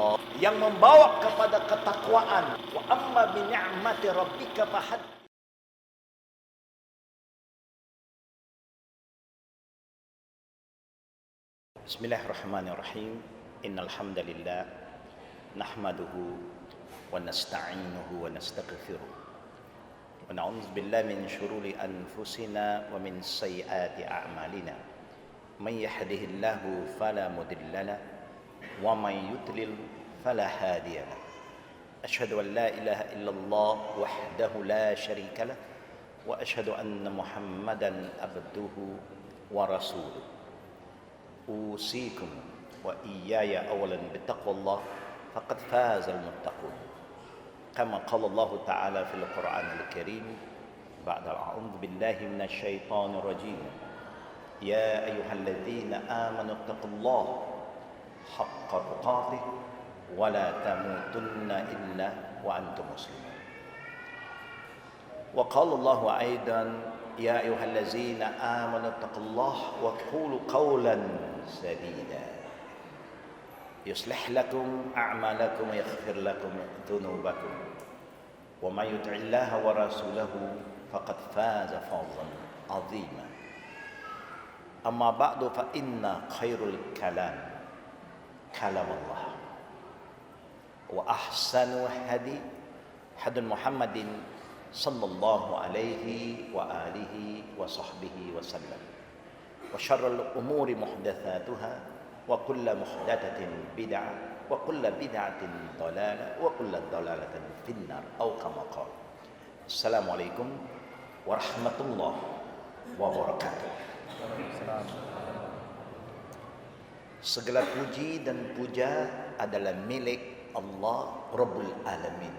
Allah yang membawa kepada ketakwaan. Wa amma bi ni'mati rabbika fahaddits. Bismillahirrahmanirrahim. Innal hamdalillah nahmaduhu wa nasta'inuhu wa nastaghfiruh. Wa na'udzu billahi min shururi anfusina wa min sayyiati a'malina. Man yahdihillahu fala mudilla lahu wa man yudlil fala hadiya lahu. Asyhadu an la ilaha illallah wahdahu la syarika lahu wa asyhadu anna Muhammadan abduhu wa rasuluh. Usikum wa iyaya awalan bittaqwallah faqad fazal muttaqun. Kama qala Allah Ta'ala fil Qur'anil Karim ba'da a'udzu billahi minasy syaithanir rajim. Ya ayyuhalladzina amanu taqullaha haqqa tuqatih wa la tamutunna illa wa antum muslimun. Wa qala Allah aidan ya ayyuhallazina amanu taqullaha wa qulu qawlan sadida yuslih lakum a'malakum wa yaghfir lakum dhunubakum wa may yuti'illaha wa rasulahu faqad faza fawzan 'azima. Amma ba'du fa inna khairul kalam kalamullah wa ahsanu hadi Muhammadin sallallahu alaihi wa alihi wa sahbihi wa sallam. Wa syarrul umuri muhdatsatuha wa kullu muhdatsatin bid'ah wa kullu bid'atin dhalalah wa kullu dhalalatin finnar au kama qala. Assalamualaikum warahmatullahi wabarakatuh. Segala puji dan puja adalah milik Allah Rabbul Alamin.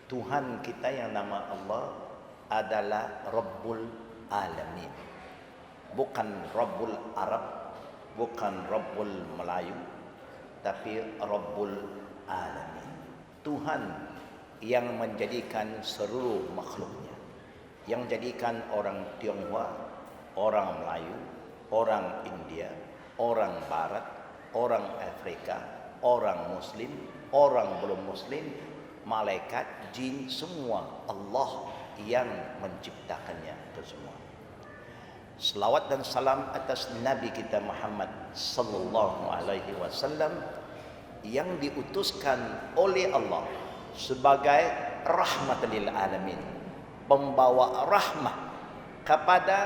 Tuhan kita yang nama Allah adalah Rabbul Alamin. Bukan Rabbul Arab, bukan Rabbul Melayu, tapi Rabbul Alamin. Tuhan yang menjadikan seluruh makhluknya, yang jadikan orang Tionghoa, orang Melayu, orang India, orang Barat, orang Afrika, orang Muslim, orang belum Muslim, malaikat, jin, semua Allah yang menciptakannya itu semua. Selawat dan salam atas Nabi kita Muhammad sallallahu alaihi wasallam yang diutuskan oleh Allah sebagai rahmatan lil alamin, pembawa rahmah kepada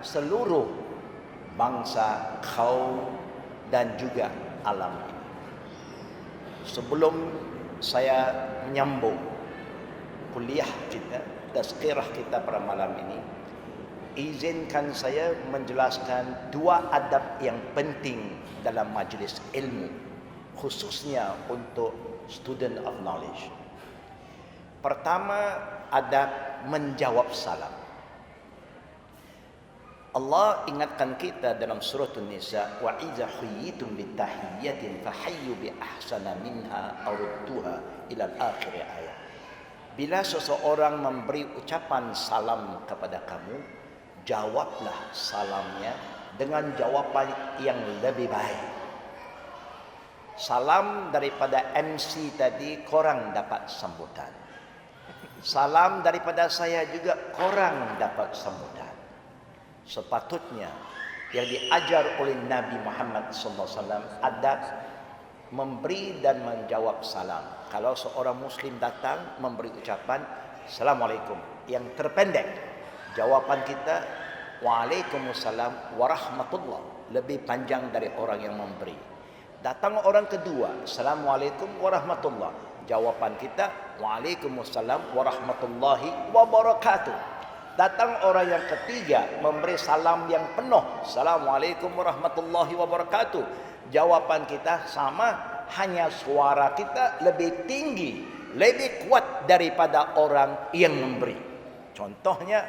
seluruh bangsa, kaum dan juga alam ini. Sebelum saya menyambung kuliah kita, tazkirah kita pada malam ini, izinkan saya menjelaskan dua adab yang penting dalam majlis ilmu, khususnya untuk student of knowledge. Pertama, adab menjawab salam. Allah ingatkan kita dalam surah An-Nisa, wa idza huyyitum bitahiyyatin fahayyu bi ahsana minha aw rudduha ila akhir ayat. Bila seseorang memberi ucapan salam kepada kamu, jawablah salamnya dengan jawaban yang lebih baik. Salam daripada MC tadi, korang dapat sambutan. Salam daripada saya juga, korang dapat sambutan. Sepatutnya yang diajar oleh Nabi Muhammad SAW adab memberi dan menjawab salam. Kalau seorang Muslim datang memberi ucapan Assalamualaikum, yang terpendek, jawaban kita Waalaikumsalam warahmatullah, lebih panjang dari orang yang memberi. Datang orang kedua, Assalamualaikum warahmatullah, jawaban kita Waalaikumsalam warahmatullahi wabarakatuh. Datang orang yang ketiga memberi salam yang penuh, Assalamualaikum warahmatullahi wabarakatuh, jawaban kita sama, hanya suara kita lebih tinggi, lebih kuat daripada orang yang memberi. Contohnya,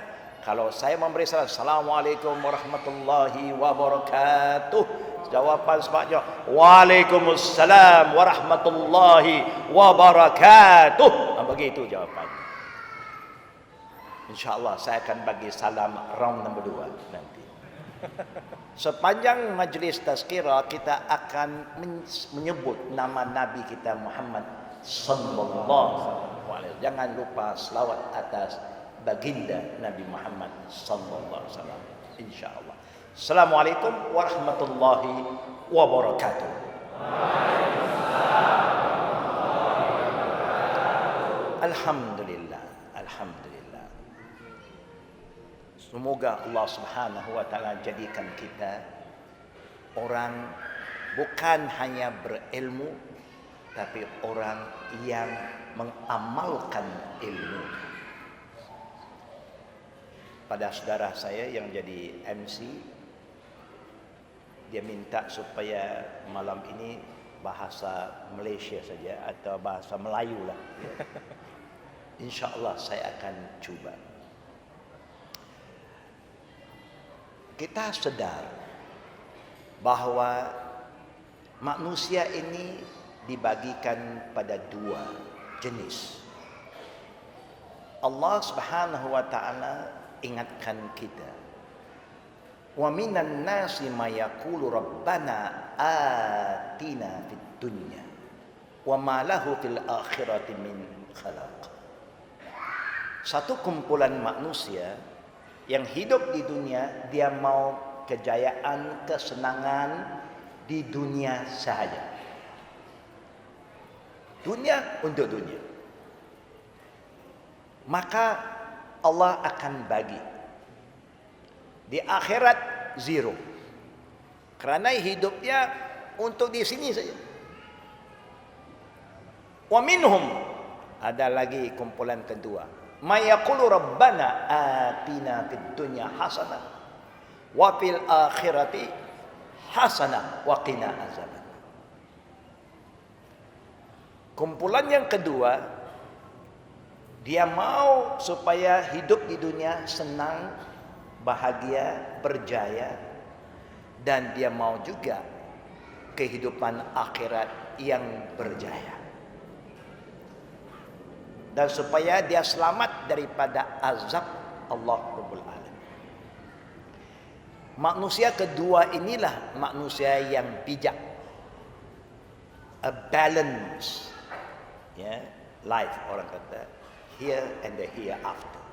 kalau saya memberi salam Assalamualaikum warahmatullahi wabarakatuh, jawaban sebabnya Waalaikumsalam warahmatullahi wabarakatuh. Begitu jawabannya. InsyaAllah saya akan bagi salam round nombor 2 nanti. Sepanjang majlis tazkirah kita akan menyebut nama Nabi kita Muhammad sallallahu alaihi wasallam. Jangan lupa selawat atas baginda Nabi Muhammad sallallahu alaihi wasallam, insyaallah. Assalamualaikum warahmatullahi wabarakatuh. Alhamdulillah, alhamdulillah. Semoga Allah Subhanahu wa taala jadikan kita orang bukan hanya berilmu, tapi orang yang mengamalkan ilmu. Pada saudara saya yang jadi MC, dia minta supaya malam ini bahasa Malaysia saja atau bahasa Melayu lah. InsyaAllah saya akan cuba. Kita sadar bahwa manusia ini dibagikan pada dua jenis. Allah Subhanahu wa taala ingatkan kita, wa minan nasi may yaqulu rabbana atina fid dunya wa ma lahu fil akhirati min khalaq. Satu kumpulan manusia yang hidup di dunia, dia mau kejayaan, kesenangan di dunia sahaja. Dunia untuk dunia. Maka Allah akan bagi. Di akhirat zero. Kerana hidupnya untuk di sini saja. Wa minhum, ada lagi kumpulan kedua, may yaqulu rabbana atina fid dunya hasanah wa fil akhirati hasanah wa qina azaban. Kumpulan yang kedua, dia mau supaya hidup di dunia senang, bahagia, berjaya, dan dia mau juga kehidupan akhirat yang berjaya. Dan supaya dia selamat daripada azab Allah Rabbul Alamin. Manusia kedua inilah manusia yang bijak. A balance, life, orang kata here and the hereafter.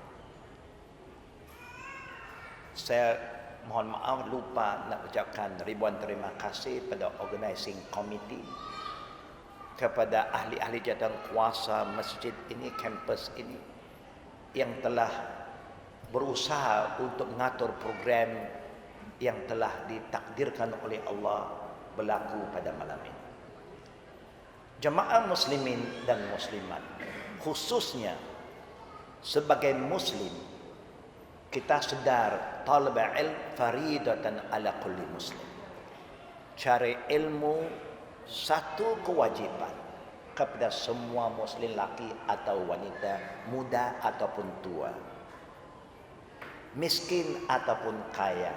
Saya mohon maaf lupa nak ucapkan ribuan terima kasih pada organizing committee, kepada ahli-ahli jawatan kuasa masjid ini, kampus ini, yang telah berusaha untuk mengatur program yang telah ditakdirkan oleh Allah berlaku pada malam ini. Jemaah muslimin dan muslimat, khususnya sebagai muslim, kita sedar talab ilm faridatan ala kulli muslim. Cari ilmu satu kewajiban kepada semua muslim, laki atau wanita, muda ataupun tua, miskin ataupun kaya.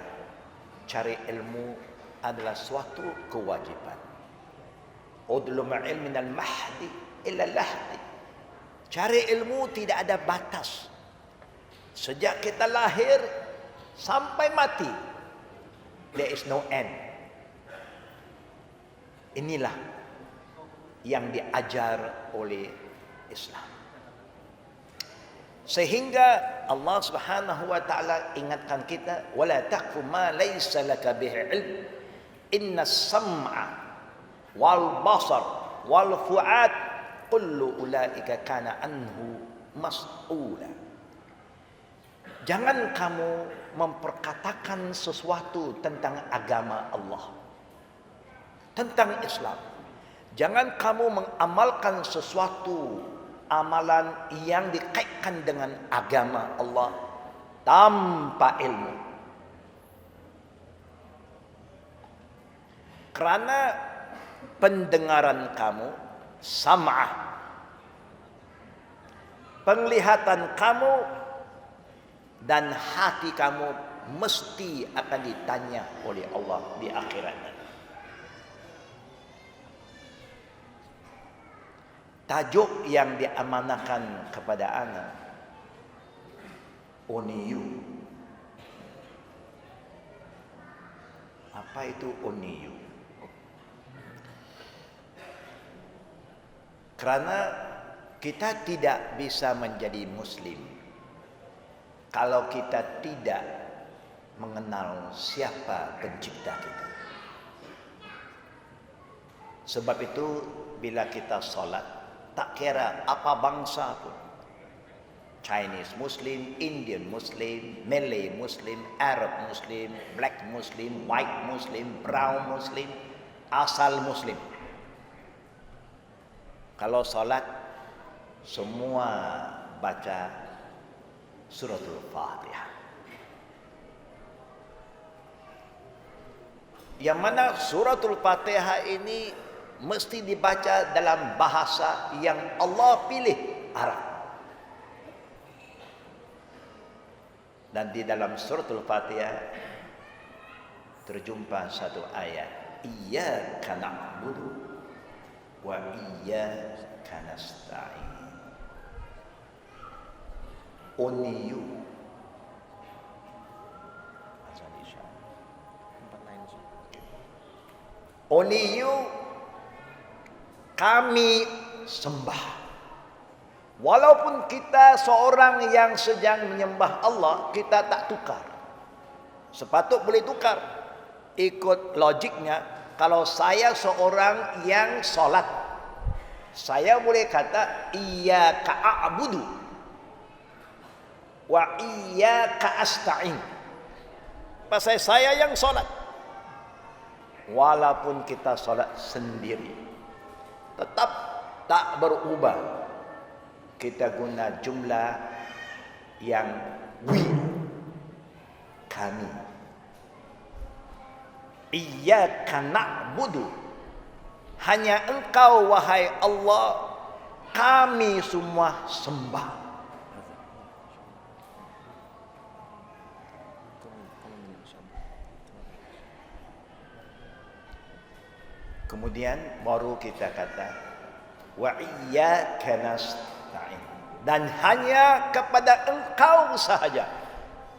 Cari ilmu adalah suatu kewajiban. Udlum ilm minal mahdi ila lahdi. Cari ilmu tidak ada batas. Sejak kita lahir sampai mati, there is no end. Inilah yang diajar oleh Islam. Sehingga Allah Subhanahu wa taala ingatkan kita, wala taqfu ma laysa laka bihi ilm, innas sam'a wal basar wal fu'ad kullu ulaika kana anhu mas'ula. Jangan kamu memperkatakan sesuatu tentang agama Allah, tentang Islam. Jangan kamu mengamalkan sesuatu amalan yang dikaitkan dengan agama Allah tanpa ilmu. Kerana pendengaran kamu sam'ah, penglihatan kamu dan hati kamu mesti akan ditanya oleh Allah di akhirat nanti. Tajuk yang diamanahkan kepada anak, only you. Apa itu uniyu? Karena kita tidak bisa menjadi muslim kalau kita tidak mengenal siapa pencipta kita. Sebab itu bila kita salat, tak kira apa bangsa pun, Chinese Muslim, Indian Muslim, Malay Muslim, Arab Muslim, Black Muslim, White Muslim, Brown Muslim, asal Muslim. Kalau salat, semua baca suratul Fatihah. Yang mana suratul Fatihah ini mesti dibaca dalam bahasa yang Allah pilih, Arab. Dan di dalam suratul Fatihah terjumpa satu ayat, Iyyaka na'budu wa iyyaka nasta'in. Uniyu. Uniyu, kami sembah. Walaupun kita seorang yang sedang menyembah Allah, kita tak tukar. Sepatut boleh tukar. Ikut logiknya, kalau saya seorang yang solat, saya boleh kata iyyaka a'budu wa iyyaka asta'in. Pasal saya yang solat. Walaupun kita solat sendiri, tetap tak berubah. Kita guna jumlah yang we, kami. Iyyaka na'budu, hanya Engkau wahai Allah kami semua sembah. Kemudian baru kita kata wa iyyaka nasta'in, dan hanya kepada Engkau sahaja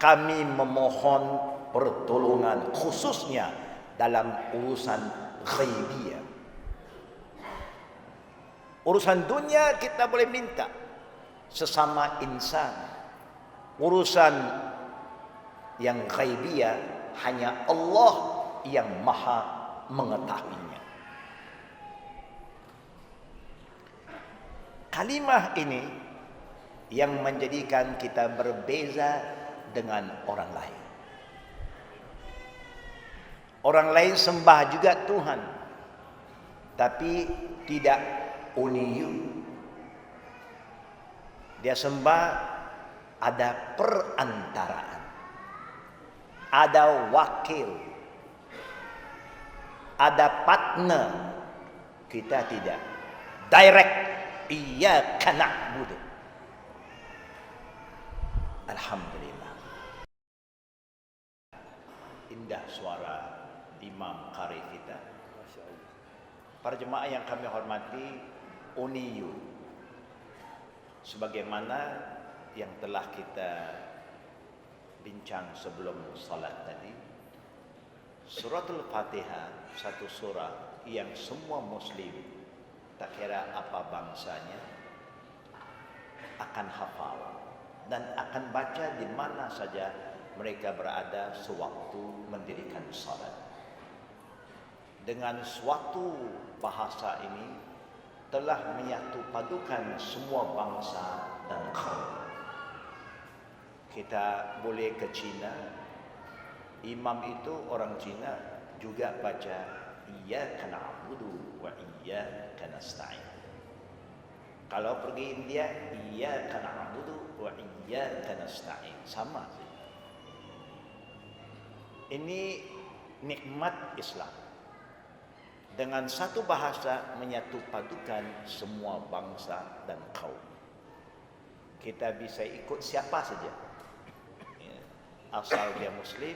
kami memohon pertolongan, khususnya dalam urusan ghaibiyah. Urusan dunia kita boleh minta sesama insan. Urusan yang ghaibiyah hanya Allah yang maha mengetahuinya. Kalimah ini yang menjadikan kita berbeza dengan orang lain. Orang lain sembah juga Tuhan, tapi tidak uniyu. Dia sembah ada perantaraan, ada wakil, ada partner. Kita tidak direct. Iyyaka na'budu. Alhamdulillah. Indah suara Imam Qari kita. Para jemaah yang kami hormati, uniyu, sebagaimana yang telah kita bincang sebelum salat tadi, suratul Fatihah satu surah yang semua muslim, tak kira apa bangsanya, akan hafal dan akan baca di mana saja mereka berada sewaktu mendirikan salat. Dengan suatu bahasa ini telah menyatu padukan semua bangsa dan kaum. Kita boleh ke Cina, imam itu orang Cina juga baca Iyyaka na'budu wa iyyaka nasta'in. Kalau pergi India, Iyyaka na'budu wa iyyaka nasta'in, sama. Ini nikmat Islam. Dengan satu bahasa menyatu padukan semua bangsa dan kaum. Kita bisa ikut siapa saja, asal dia muslim.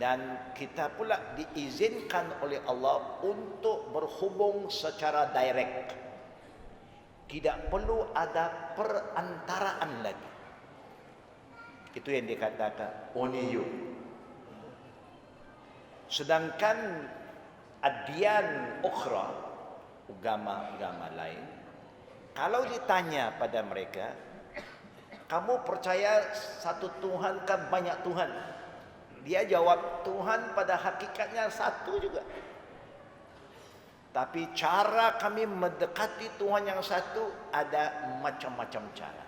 Dan kita pula diizinkan oleh Allah untuk berhubung secara direct. Tidak perlu ada perantaraan lagi. Itu yang dikatakan uniyu. Sedangkan adyan ukhra, agama-agama lain, kalau ditanya pada mereka, kamu percaya satu Tuhan kan banyak Tuhan? Dia jawab, Tuhan pada hakikatnya satu juga. Tapi cara kami mendekati Tuhan yang satu ada macam-macam cara.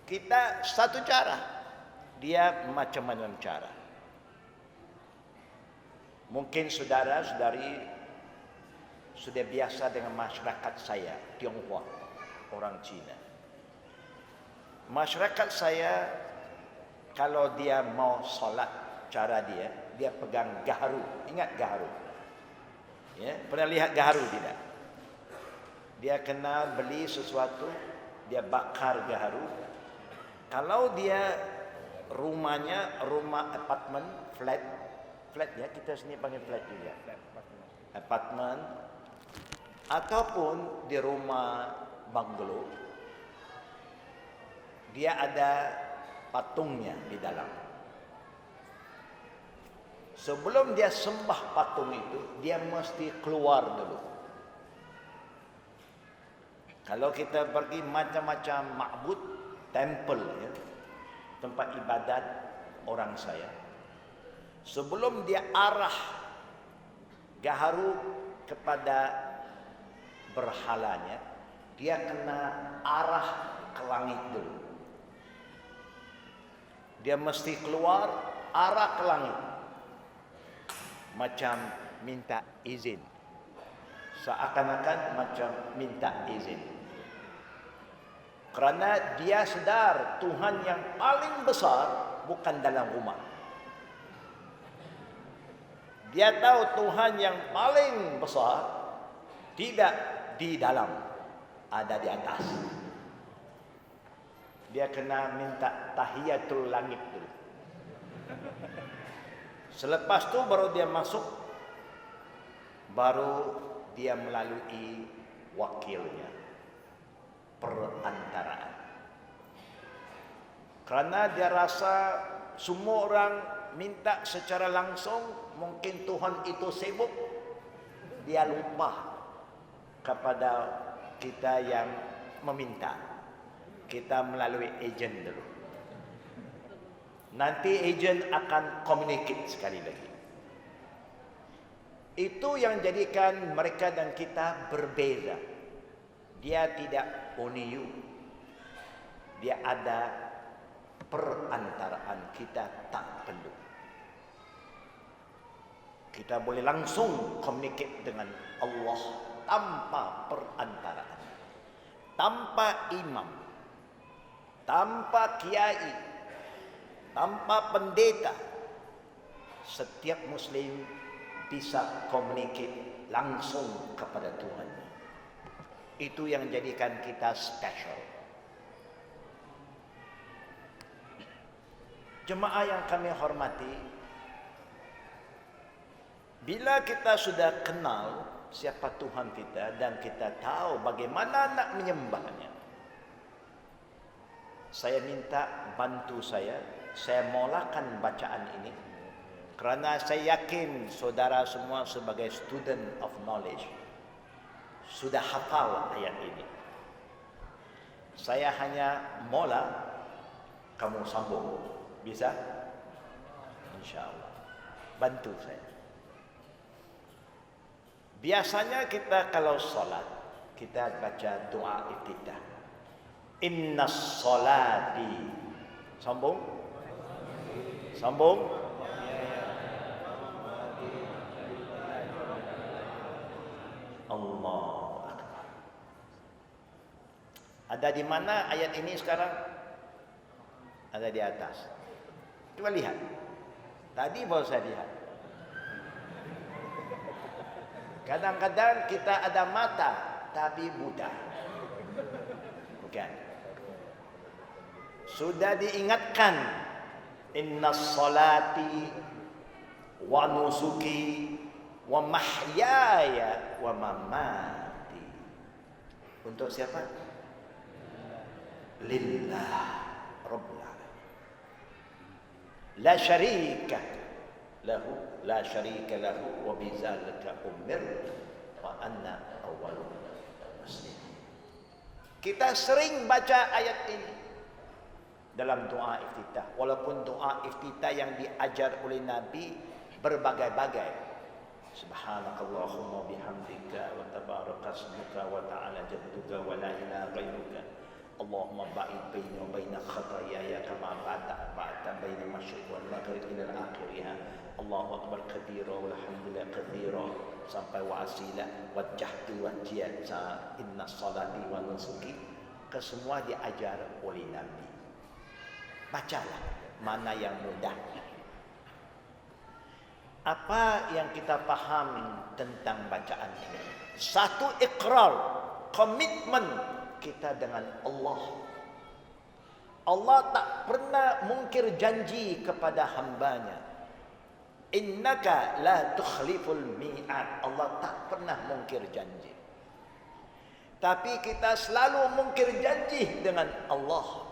Kita satu cara, dia macam-macam cara. Mungkin saudara-saudari sudah biasa dengan masyarakat saya, Tionghoa, orang Cina. Masyarakat saya, kalau dia mau solat, cara dia pegang gaharu. Ingat gaharu? Ya, pernah lihat gaharu tidak? Dia kena beli sesuatu, dia bakar gaharu. Kalau dia rumahnya, rumah apartmen, flat ya, kita sini panggil flat juga. Apartmen, ataupun di rumah bungalow, dia ada patungnya di dalam. Sebelum dia sembah patung itu, dia mesti keluar dulu. Kalau kita pergi macam-macam ma'bud, temple, ya, tempat ibadat orang saya, sebelum dia arah gaharu kepada berhalanya, dia kena arah ke langit dulu. Dia mesti keluar arah ke langit, macam minta izin, seakan-akan macam minta izin. Kerana dia sedar Tuhan yang paling besar bukan dalam rumah. Dia tahu Tuhan yang paling besar tidak di dalam, ada di atas. Dia kena minta tahiyatul langit dulu. Selepas tu baru dia masuk, baru dia melalui wakilnya, perantaraan. Kerana dia rasa semua orang minta secara langsung, mungkin Tuhan itu sibuk, dia lupa kepada kita yang meminta. Kita melalui ejen dulu. Nanti ejen akan communicate sekali lagi. Itu yang jadikan mereka dan kita berbeza. Dia tidak uniu. Dia ada perantaraan, kita tak perlu. Kita boleh langsung communicate dengan Allah tanpa perantaraan, tanpa imam, tanpa kiai, tanpa pendeta. Setiap Muslim bisa communicate langsung kepada Tuhan. Itu yang jadikan kita special. Jemaah yang kami hormati, bila kita sudah kenal siapa Tuhan kita dan kita tahu bagaimana nak menyembahnya, saya minta bantu saya mulakan bacaan ini. Kerana saya yakin saudara semua sebagai student of knowledge sudah hafal ayat ini. Saya hanya mula, kamu sambung. Bisa? InsyaAllah. Bantu saya. Biasanya kita kalau salat, kita baca doa iftitah. Innas salati. Sambung. Sambung. Allahu Akbar. Ada di mana ayat ini sekarang? Ada di atas. Coba lihat. Tadi baru saya lihat. Kadang-kadang kita ada mata tapi buta. Bukan. Sudah diingatkan, innas salati wa nusuki wa mahyaya wa mamati. Untuk siapa? Lillah Rabbul Alamin. La syarika lahu la syarika lahu wa bizalika umirtu wa anna awwalul muslimin. Kita sering baca ayat ini dalam doa iftitah, walaupun doa iftitah yang diajar oleh Nabi berbagai-bagai. Subhanakallahumma bihamdika wa tabaraka ismuka wa ta'ala jadduka wa la ilaha ghairuka. Allahumma ba'id baini wa baina khataayaya kama ba'adta baina masyriq wal maghrib ila akhirih. Allahu akbar kabira walhamdulillah katsira sampai wa asila wajjahtu wajhiya inna salati wa nusuki. Kesemua diajar oleh Nabi. Bacalah mana yang mudah. Apa yang kita paham tentang bacaan ini? Satu, ikrar, komitmen kita dengan Allah. Allah tak pernah mungkir janji kepada hambanya. Innaka la tukhliful mi'ad. Allah tak pernah mungkir janji. Tapi kita selalu mungkir janji dengan Allah.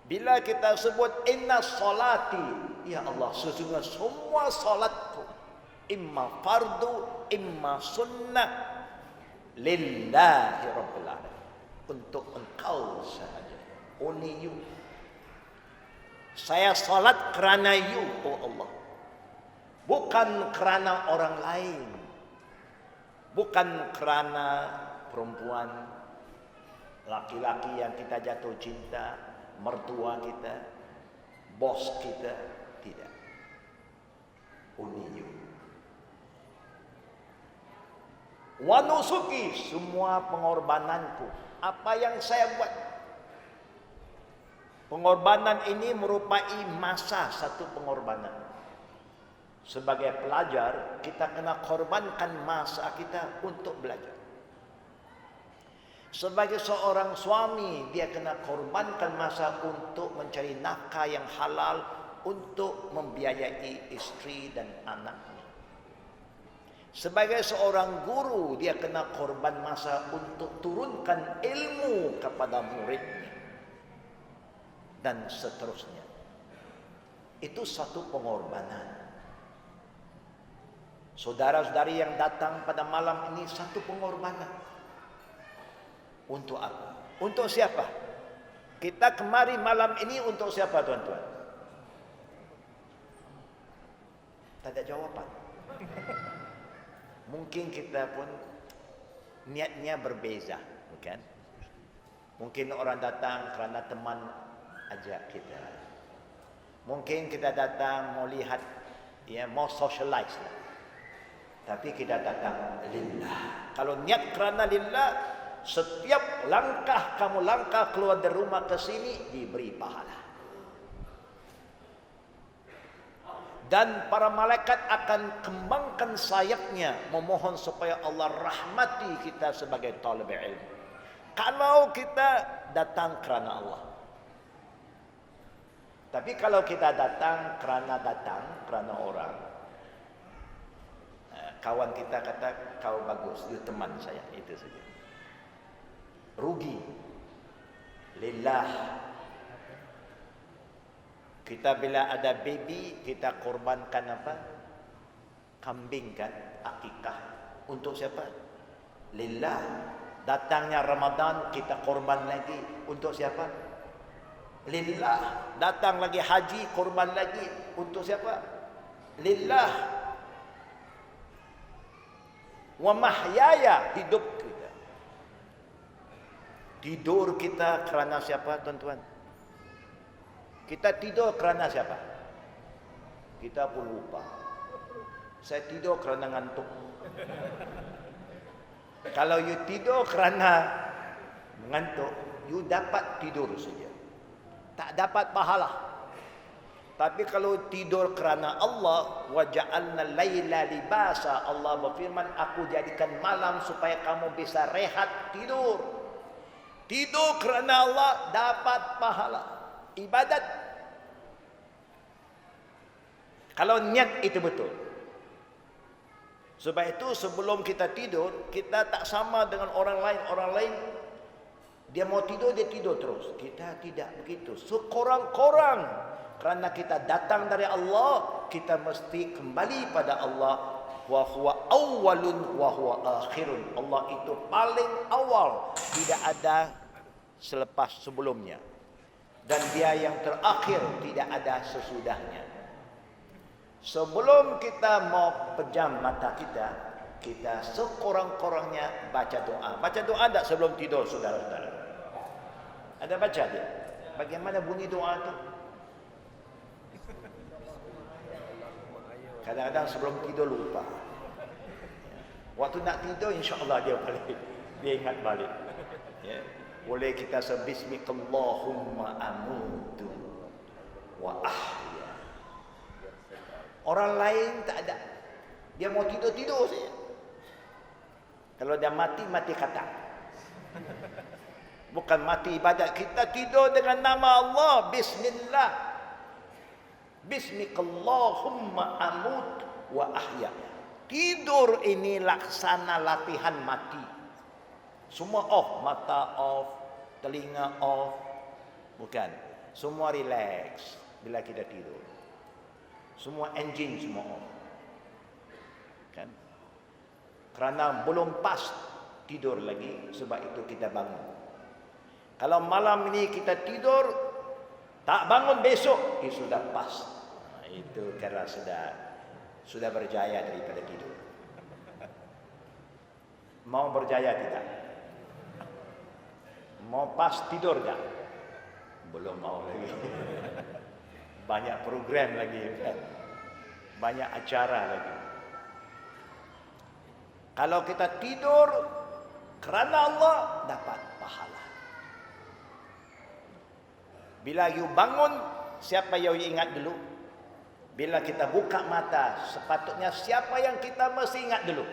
Bila kita sebut inna salati, ya Allah, sesungguhnya semua salatku, imma fardu, imma sunnah, lillahi rabbil alamin, untuk engkau sahaja, only you. Saya salat kerana you, oh Allah, bukan kerana orang lain, bukan kerana perempuan, laki-laki yang kita jatuh cinta, mertua kita, bos kita, tidak. Only you. Wa nusuki, semua pengorbananku, apa yang saya buat. Pengorbanan ini merupai masa satu pengorbanan. Sebagai pelajar, kita kena korbankan masa kita untuk belajar. Sebagai seorang suami, dia kena korbankan masa untuk mencari nafkah yang halal untuk membiayai istri dan anaknya. Sebagai seorang guru, dia kena korban masa untuk turunkan ilmu kepada muridnya. Dan seterusnya. Itu satu pengorbanan. Saudara-saudari yang datang pada malam ini, satu pengorbanan. Untuk apa? Untuk siapa? Kita kemari malam ini untuk siapa, tuan-tuan? Tak ada jawapan. Mungkin kita pun niatnya berbeza, bukan? Mungkin orang datang kerana teman ajak kita. Mungkin kita datang mau lihat, ya, mau socialize lah. Tapi kita datang lillah. Kalau niat kerana lillah, setiap langkah kamu langkah keluar dari rumah ke sini diberi pahala. Dan para malaikat akan kembangkan sayapnya memohon supaya Allah rahmati kita sebagai talib ilmu. Kalau kita datang kerana Allah. Tapi kalau kita datang kerana orang, kawan kita kata kau bagus, you teman saya, itu saja. Rugi. Lillah. Kita bila ada baby, kita korbankan apa? Kambing kan, akikah. Untuk siapa? Lillah. Datangnya Ramadan, kita korban lagi. Untuk siapa? Lillah. Datang lagi haji, korban lagi. Untuk siapa? Lillah. Wa mahyaya, hidup kita. Tidur kita kerana siapa, tuan-tuan? Kita tidur kerana siapa? Kita pun lupa. Saya tidur kerana ngantuk. Kalau you tidur kerana ngantuk, you dapat tidur saja. Tak dapat pahala. Tapi kalau tidur kerana Allah, wa ja'alna laila libasa, Allah berfirman, aku jadikan malam supaya kamu bisa rehat, tidur. Tidur kerana Allah dapat pahala. Ibadat. Kalau niat itu betul. Sebab itu sebelum kita tidur, kita tak sama dengan orang lain. Orang lain, dia mau tidur, dia tidur terus. Kita tidak begitu. Sekorang-korang Kerana kita datang dari Allah, kita mesti kembali pada Allah. Wa huwa awwalun wa huwa akhirun. Allah itu paling awal, tidak ada selepas sebelumnya. Dan dia yang terakhir, tidak ada sesudahnya. Sebelum kita mau pejam mata kita, kita sekurang-kurangnya baca doa. Baca doa tak sebelum tidur, saudara-saudara? Ada baca dia? Bagaimana bunyi doa itu? Kadang-kadang sebelum tidur lupa. Waktu nak tidur, insya-Allah dia balik. Dia ingat balik. Ya. Boleh kita sebismikallahumma amutu wa ahya. Orang lain tak ada. Dia mau tidur-tidur saja. Kalau dia mati, mati kata. Bukan mati ibadat. Kita tidur dengan nama Allah. Bismillah. Bismikallahumma amut wa ahya. Tidur ini laksana latihan mati. Semua off. Mata off. Telinga off. Bukan. Semua relax bila kita tidur. Semua engine semua off. Kan? Kerana belum pas tidur lagi, sebab itu kita bangun. Kalau malam ini kita tidur, tak bangun besok, sudah pas. Nah, itu karena sudah berjaya daripada tidur. Mau berjaya tidak? Mau pas tidur tak? Belum mau lagi. Banyak program lagi, kan? Banyak acara lagi. Kalau kita tidur kerana Allah, dapat pahala. Bila you bangun, siapa yang you ingat dulu? Bila kita buka mata, sepatutnya siapa yang kita mesti ingat dulu?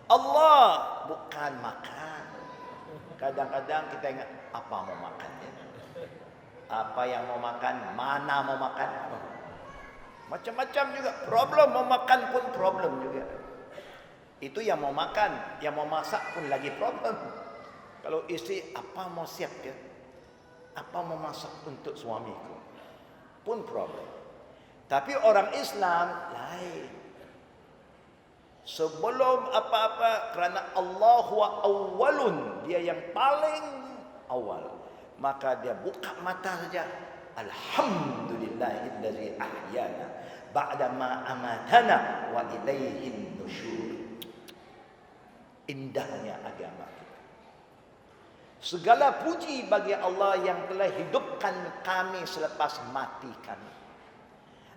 Allah, bukan makan. Kadang-kadang kita ingat, apa mau makan? Apa yang mau makan? Mana mau makan? Macam-macam juga. Problem mau makan pun problem juga. Itu yang mau makan. Yang mau masak pun lagi problem. Kalau isteri, apa mau siap dia? Apa mau masak untuk suamiku? Pun problem. Tapi orang Islam lain. Sebelum apa-apa, kerana Allah huwa awwalun, dia yang paling awal, maka dia buka mata saja, alhamdulillahillazi ahyana ba'da ma amatana wa ilaihin nusyur. Indahnya agama kita. Segala puji bagi Allah yang telah hidupkan kami selepas mati kami.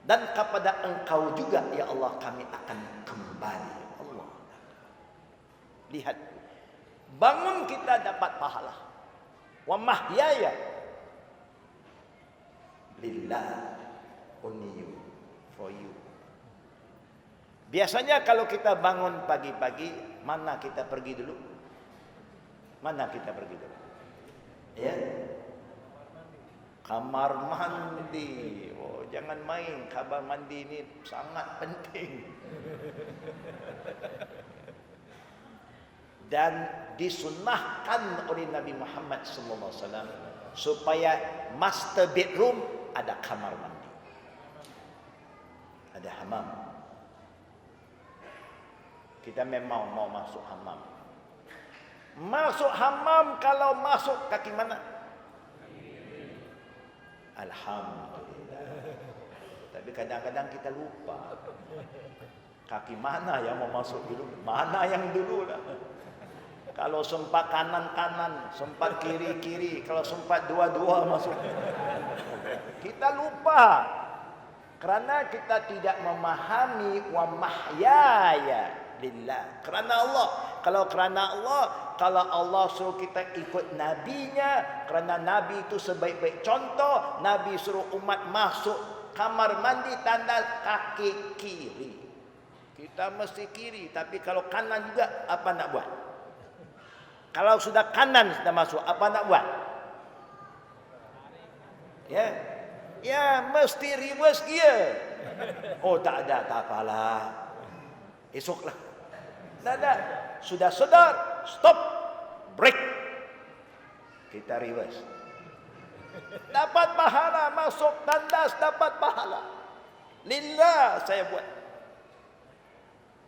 Dan kepada Engkau juga ya Allah kami akan kembali. Allah. Lihat. Bangun kita dapat pahala. Wa mahyaya lillah, only you, for you. Biasanya kalau kita bangun pagi-pagi, mana kita pergi dulu? Mana kita pergi dulu? Ya. Kamar mandi. Oh, jangan main. Kamar mandi ini sangat penting. Dan disunnahkan oleh Nabi Muhammad SAW supaya master bedroom ada kamar mandi, ada hamam. Kita memang mau masuk hamam. Masuk hamam, kalau masuk kaki mana? Alhamdulillah. Tapi kadang-kadang kita lupa. Kaki mana yang mau masuk dulu? Mana yang dulu lah. Kalau sempat kanan-kanan, sempat kiri-kiri, kalau sempat dua-dua masuk. Kita lupa. Kerana kita tidak memahami wa mahyaya lillah. Kerana Allah. Kalau kerana Allah, kalau Allah suruh kita ikut nabinya, kerana nabi itu sebaik-baik contoh, nabi suruh umat masuk kamar mandi tanda kaki kiri. Kita mesti kiri, tapi kalau kanan juga apa nak buat? Kalau sudah kanan sudah masuk, apa nak buat? Ya. Ya, mesti reverse gear. Oh, tak ada, tak apalah. Esoklah. Tak ada. Sudah sedar, stop, break. Kita reverse. Dapat pahala, masuk tandas dapat pahala. Lillah saya buat.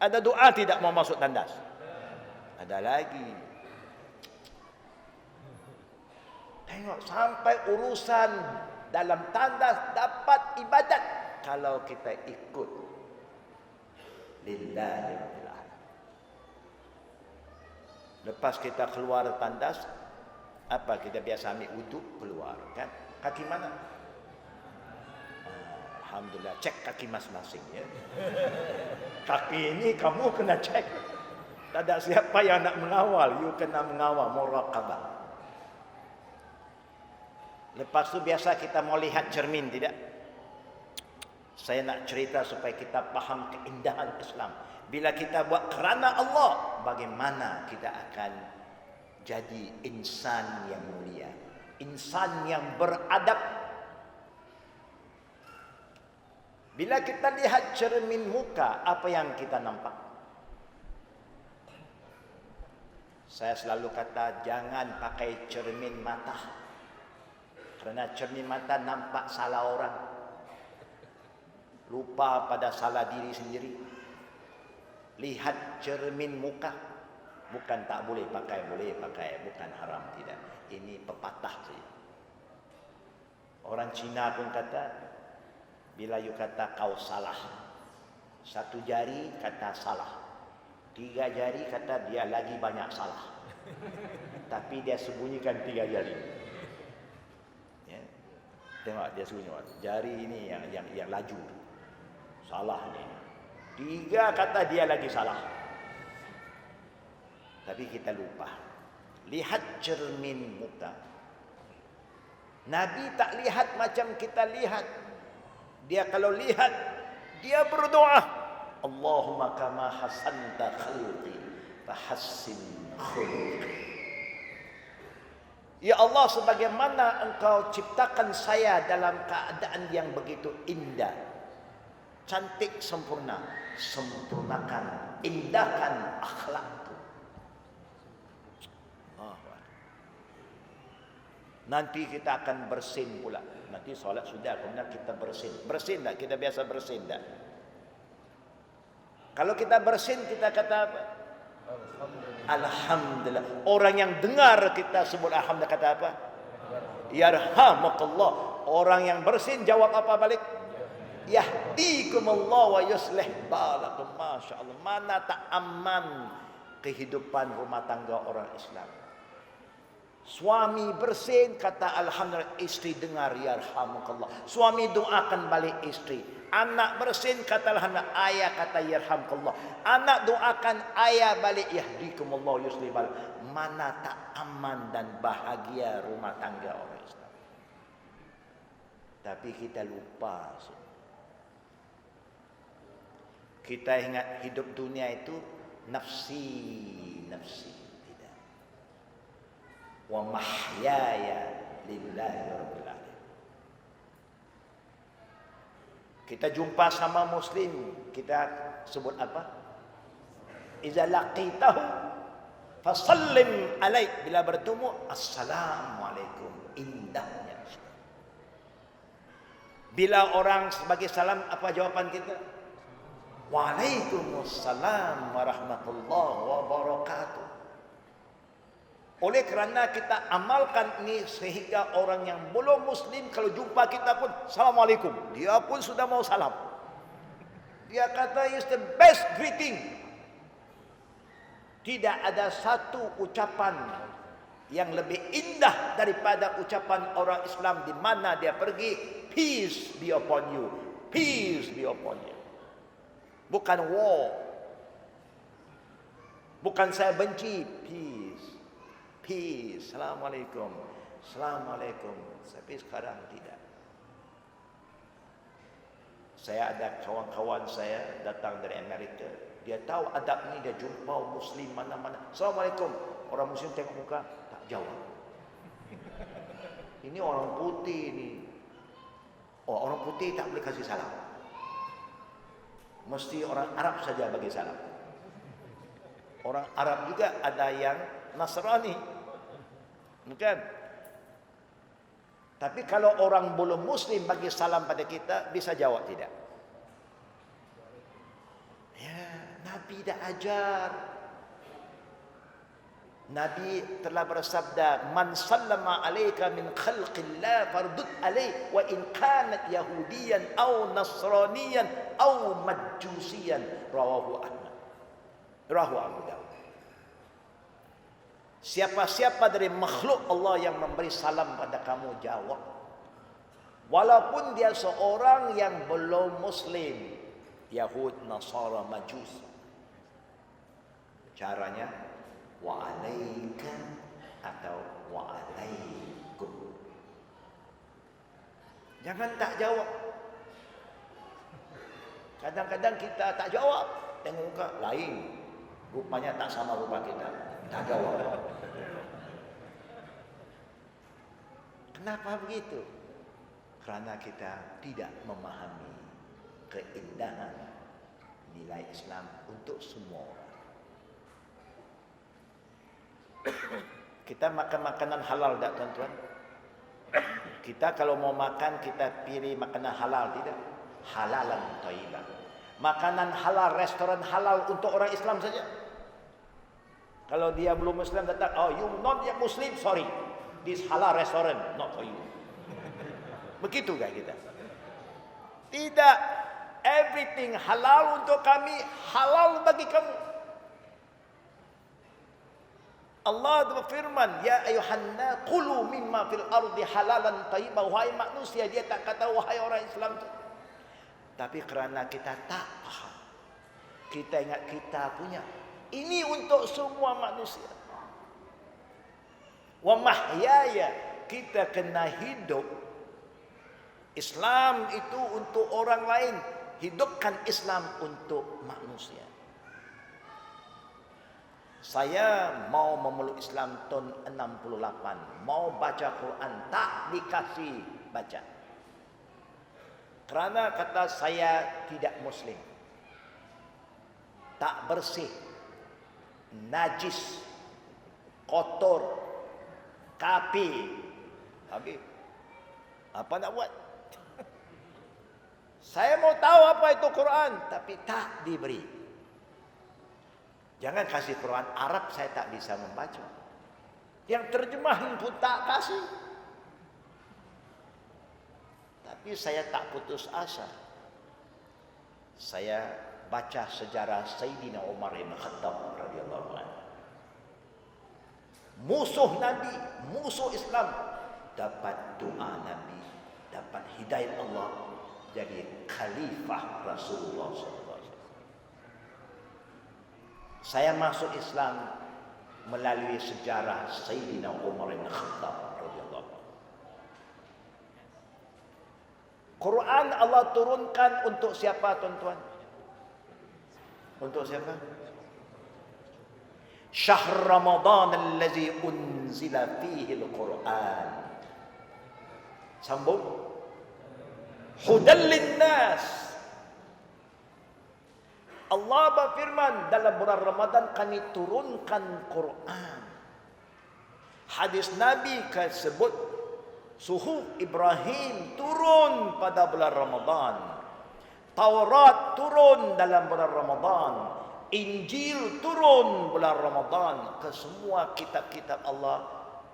Ada doa tidak mau masuk tandas? Ada lagi. Tengok sampai urusan dalam tandas dapat ibadat kalau kita ikut lillahi rabbil alamin. Lepas kita keluar tandas, apa kita biasa ambil wuduk keluar kan? Kaki mana? Alhamdulillah, cek kaki masing-masing ya. Kaki ini kamu kena cek. Tak ada siapa yang nak mengawal, you kena mengawal, muraqabah. Lepas tu biasa kita mau lihat cermin tidak? Saya nak cerita supaya kita faham keindahan Islam. Bila kita buat kerana Allah, bagaimana kita akan jadi insan yang mulia, insan yang beradab. Bila kita lihat cermin muka, apa yang kita nampak? Saya selalu kata jangan pakai cermin mata. Kerana cermin mata nampak salah orang. Lupa pada salah diri sendiri. Lihat cermin muka. Bukan tak boleh pakai, boleh pakai. Bukan haram, tidak. Ini pepatah saja. Orang Cina pun kata, bila you kata kau salah, satu jari kata salah, tiga jari kata dia lagi banyak salah. Tapi dia sembunyikan tiga jari. Tengok dia sembunyi jari ini yang laju. Salah ni. Tiga kata dia lagi salah. Tapi kita lupa. Lihat cermin muka. Nabi tak lihat macam kita lihat. Dia kalau lihat, dia berdoa, Allahumma kama hasanta khalqi fahassin khuluqi. Ya Allah, sebagaimana engkau ciptakan saya dalam keadaan yang begitu indah, cantik, sempurna, sempurnakan, indahkan akhlakku. Nanti kita akan bersin pula. Nanti solat sudah, kemudian kita bersin. Bersin tak? Kita biasa bersin tak? Kalau kita bersin, kita kata apa? Alhamdulillah. Orang yang dengar kita sebut alhamdulillah kata apa? Yarhamukallah. Orang yang bersin jawab apa balik? Yahdikumullah wa yuslih balakum. Masya Allah. Mana tak aman kehidupan rumah tangga orang Islam. Suami bersin kata alhamdulillah, isteri dengar yarhamukallah. Suami doakan balik isteri. Anak bersin kata alhamdulillah, ayah kata yarhamukallah. Anak doakan ayah balik yahdikumullah yuslih balakum. Mana tak aman dan bahagia rumah tangga orang Islam. Tapi kita lupa. Kita ingat hidup dunia itu nafsi, nafsi. Wa mahyaya lillahi rabbil alamin. Kita jumpa sama muslim, kita sebut apa? Iza laqitahu fasallim alaih. Bila bertemu, assalamualaikum. Indahnya. Bila orang sebagai salam, apa jawaban kita? Waalaikumsalam warahmatullahi wabarakatuh. Oleh kerana kita amalkan ini sehingga orang yang belum muslim kalau jumpa kita pun assalamualaikum, dia pun sudah mau salam. Dia kata is the best greeting. Tidak ada satu ucapan yang lebih indah daripada ucapan orang Islam di mana dia pergi, peace be upon you, peace be upon you. Bukan war, bukan saya benci, peace. Peace. Assalamualaikum. Assalamualaikum. Tapi sekarang tidak. Saya ada kawan-kawan saya datang dari Amerika. Dia tahu adab ni, dia jumpa muslim mana-mana. Assalamualaikum. Orang muslim tengok muka, tak jawab. Ini orang putih ni. Oh, orang putih tak boleh kasih salam. Mesti orang Arab saja bagi salam. Orang Arab juga ada yang Nasrani. Bukan? Tapi kalau orang belum Muslim bagi salam pada kita, bisa jawab tidak? Ya, Nabi dah ajar. Nabi telah bersabda, "Man sallama alayka min khalqillah fardud alayh wa in kanat yahudiyan aw nasraniyan aw majusiyan." Rawahu Ahmad. Rawahu Abu Dawud. Siapa-siapa dari makhluk Allah yang memberi salam pada kamu, jawab. Walaupun dia seorang yang belum Muslim, Yahud, Nasara, Majus. Caranya wa alaika atau wa alaikum. Jangan tak jawab. Kadang-kadang kita tak jawab, tengok muka lain, rupanya tak sama rupa kita, tak jawab. Kenapa begitu? Kerana kita tidak memahami keindahan nilai Islam untuk semua orang. Kita makan makanan halal tak, tuan-tuan? Kita kalau mau makan, kita pilih makanan halal tidak? Halalan thayyibah. Makanan halal, restoran halal untuk orang Islam saja. Kalau dia belum Muslim datang, "Oh, you not yet Muslim, sorry. This halal restaurant not for you." Begitu kan kita? Tidak. Everything halal untuk kami, halal bagi kamu. Allah berfirman, "Ya ayuhanna qulu mimma fil ardi halalan thayyibah." Wahai manusia, dia tak kata wahai orang Islam. Tapi kerana kita tak faham, kita ingat kita punya. Ini untuk semua manusia. Wa mahyaya, kita kena hidup. Islam itu untuk orang lain, hidupkan Islam untuk manusia. Saya mau memeluk Islam tahun 68, mau baca Quran, tak dikasih baca. Kerana kata saya tidak Muslim, tak bersih, najis, kotor, kafir. Habis, apa nak buat? Saya mau tahu apa itu Quran, tapi tak diberi. Jangan kasih Quran Arab, saya tak bisa membaca. Yang terjemahan pun tak kasih. Tapi saya tak putus asa. Saya baca sejarah Sayyidina Umar bin Khattab radhiyallahu anhu. Musuh Nabi, musuh Islam, dapat doa Nabi, dapat hidayah Allah, jadi khalifah Rasulullah SAW. Saya masuk Islam melalui sejarah Sayyidina Umar bin Khattab radhiyallahu anhu. Quran Allah turunkan untuk siapa, tuan-tuan? Untuk siapa? Syahr Ramadan allazi unzila fihi al-Quran. Sambung. Hudal linnas. Allah berfirman, dalam bulan Ramadan kami turunkan Quran. Hadis Nabi sebut suhuf Ibrahim turun pada bulan Ramadan. Taurat turun dalam bulan Ramadan. Injil turun bulan Ramadan. Kesemua kitab-kitab Allah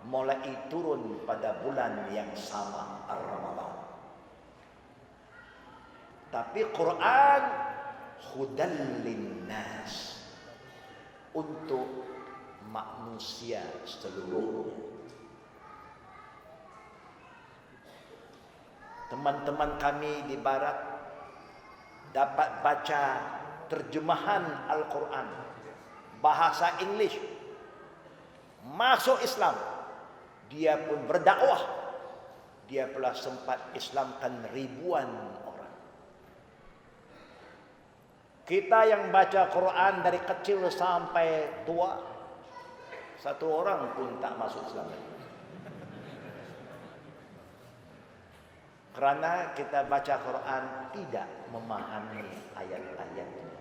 mulai turun pada bulan yang sama, Ar-Ramadan. Tapi Quran hudal linnas, untuk manusia seluruhnya. Teman-teman kami di barat dapat baca terjemahan Al-Quran bahasa English, masuk Islam, dia pun berdakwah, dia telah sempat Islamkan ribuan orang. Kita yang baca Quran dari kecil sampai tua, satu orang pun tak masuk Islam. Kerana kita baca Quran tidak memahami ayat-ayatnya.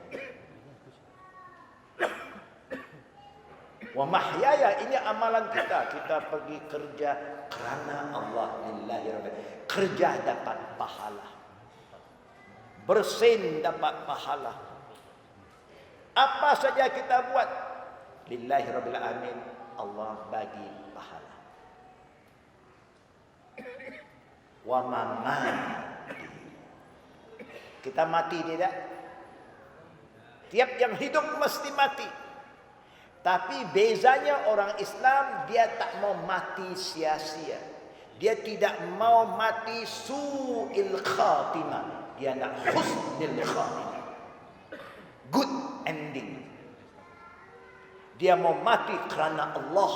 Wa mahyaya, ini amalan kita. Kita pergi kerja kerana Allah, lillahi rabbil. Kerja dapat pahala. Bersin dapat pahala. Apa saja kita buat, lillahi rabbil alamin, Allah bagi pahala. Wa mamati, kita mati tidak? Tiap yang hidup mesti mati. Tapi bezanya orang Islam, dia tak mau mati sia-sia. Dia tidak mau mati su'il khatimah. Dia nak husnil khatimah, good ending. Dia mau mati kerana Allah,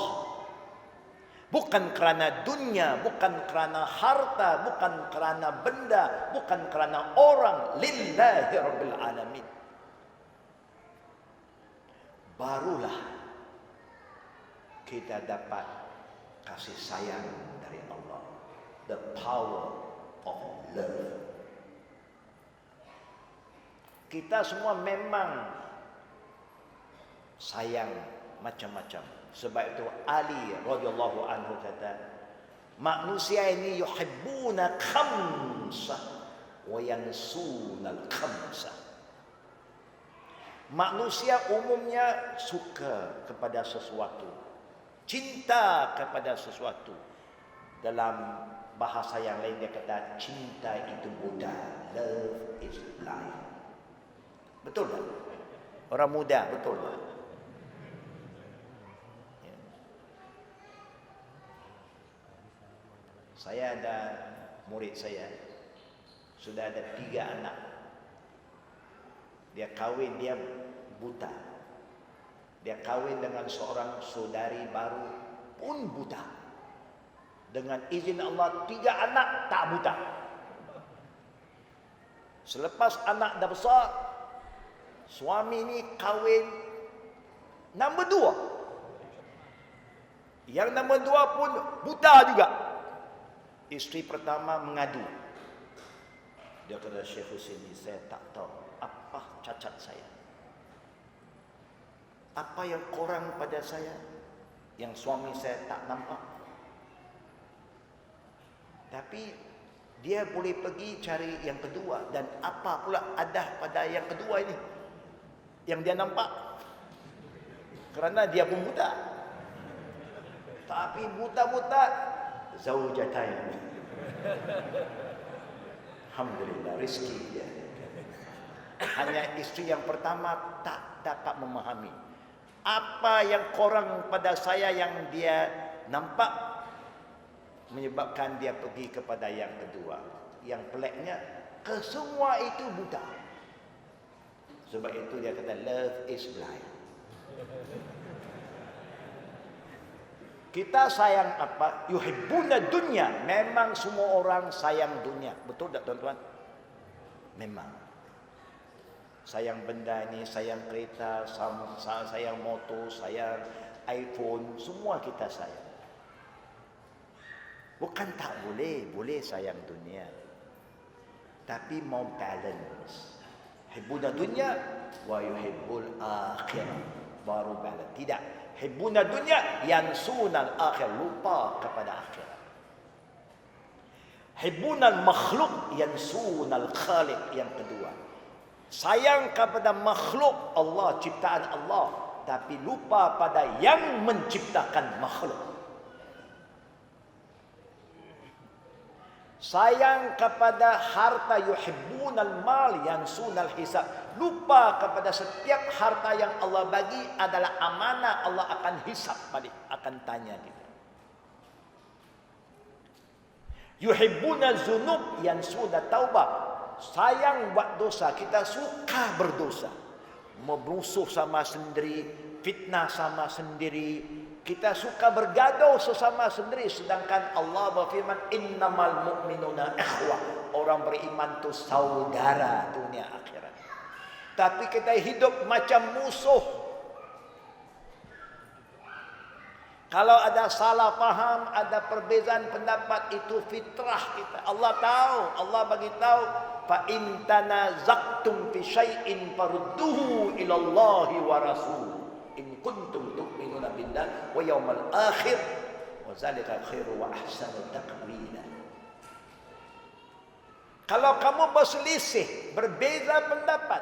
bukan kerana dunia, bukan kerana harta, bukan kerana benda, bukan kerana orang. Lillahi rabbil alamin. Barulah kita dapat kasih sayang dari Allah. The power of love. Kita semua memang sayang macam-macam. Sebab itu Ali radhiyallahu anhu kata, manusia ini yuhibbuna khamsah wa yansuna al-khamsah. Manusia umumnya suka kepada sesuatu, cinta kepada sesuatu. Dalam bahasa yang lain dia kata, cinta itu muda. Love is life. Betul tak? Orang muda, betul tak? Ya. Saya ada murid saya, sudah ada 3 anak. Dia kahwin, dia buta. Dia kahwin dengan seorang saudari baru pun buta. Dengan izin Allah, 3 anak tak buta. Selepas anak dah besar, suami ni kahwin nombor 2. Yang nombor 2 pun buta juga. Isteri pertama mengadu. Dia kata, Syekh Husaini, saya tak tahu apa cacat saya. Apa yang kurang pada saya yang suami saya tak nampak. Tapi dia boleh pergi cari yang kedua. Dan apa pula ada pada yang kedua ini yang dia nampak? Kerana dia pun buta. Tapi buta-buta zaujatain. Alhamdulillah, rezeki dia. Hanya isteri yang pertama tak dapat memahami apa yang kurang pada saya yang dia nampak, menyebabkan dia pergi kepada yang kedua. Yang peliknya, kesemua itu buta. Sebab itu dia kata, love is blind. Kita sayang apa? Yuhibbuna dunya. Memang semua orang sayang dunia. Betul tak tuan-tuan? Memang. Sayang benda ini, sayang kereta, sayang motor, sayang iPhone. Semua kita sayang. Bukan tak boleh. Boleh sayang dunia. Tapi mau balance. Hibbuna dunya wa yuhibbul akhirah. Baru balance. Tidak. Hibbuna dunya yansunal akhir, lupa kepada akhirat. Hibbunal makhluk yansunal khaliq, yang kedua. Sayang kepada makhluk Allah, ciptaan Allah, tapi lupa pada yang menciptakan makhluk. Sayang kepada harta, yuhibbunal mal yansunal hisab. Lupa kepada setiap harta yang Allah bagi adalah amanah, Allah akan hisab balik, akan tanya kita. Yuhibbunal zunub yansuna taubah. Sayang buat dosa, kita suka berdosa. Memusuh sama sendiri, fitnah sama sendiri. Kita suka bergaduh sesama sendiri. Sedangkan Allah berfirman, innamal mu'minuna ikhwah. Orang beriman itu saudara dunia akhirat. Tapi kita hidup macam musuh. Kalau ada salah faham, ada perbezaan pendapat, itu fitrah kita. Allah tahu, Allah bagi tahu, fa in tanazaqtum fi syai'in farudduhu ila Allahi wa rasul in kuntum tu'minuna billah wa yaumal akhir wa zalika khairu wa ahsanu taqwila. Kalau kamu berselisih, berbeza pendapat,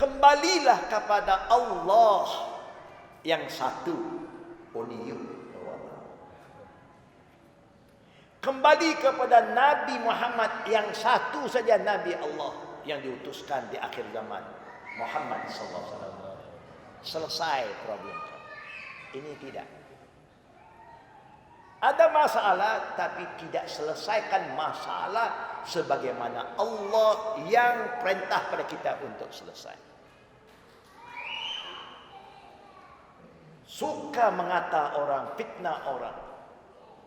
kembalilah kepada Allah yang satu, only you. Kembali kepada Nabi Muhammad yang satu saja, Nabi Allah yang diutuskan di akhir zaman, Muhammad sallallahu alaihi wasallam. Selesai problem. Ini tidak. Ada masalah tapi tidak selesaikan masalah sebagaimana Allah yang perintah pada kita untuk selesai. Suka mengata orang, fitnah orang,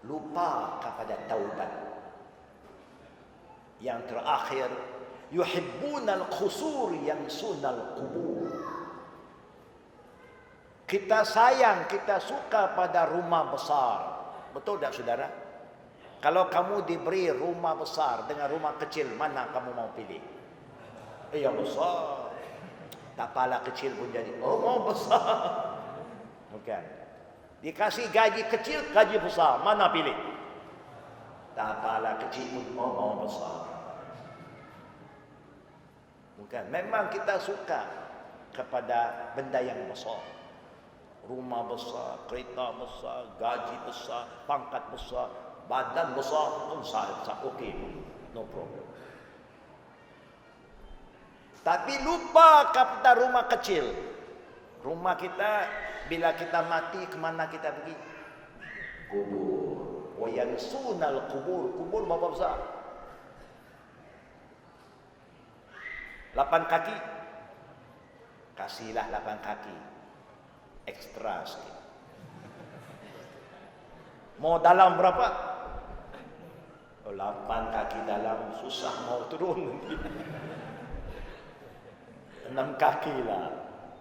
lupa kepada taubat. Yang terakhir, yuhibbunal khusur yansunal qubur. Kita sayang, kita suka pada rumah besar. Betul tak saudara? Kalau kamu diberi rumah besar dengan rumah kecil, mana kamu mau pilih? Yang besar. Tak apalah kecil pun jadi. Oh, mau besar. Bukan. Dikasih gaji kecil, gaji besar. Mana pilih? Tak apalah kecil pun mau besar. Bukan. Memang kita suka kepada benda yang besar. Rumah besar, kereta besar, gaji besar, pangkat besar, badan besar pun sah, okey, no problem. Tapi lupa kepada rumah kecil. Rumah kita bila kita mati kemana kita pergi? Kubur. Wa yansunal kubur. Kubur berapa besar? 8 kaki. Kasihlah 8 kaki. Ekstra sikit. Mau dalam berapa? 8 kaki dalam, susah mau turun nanti. 6 kaki lah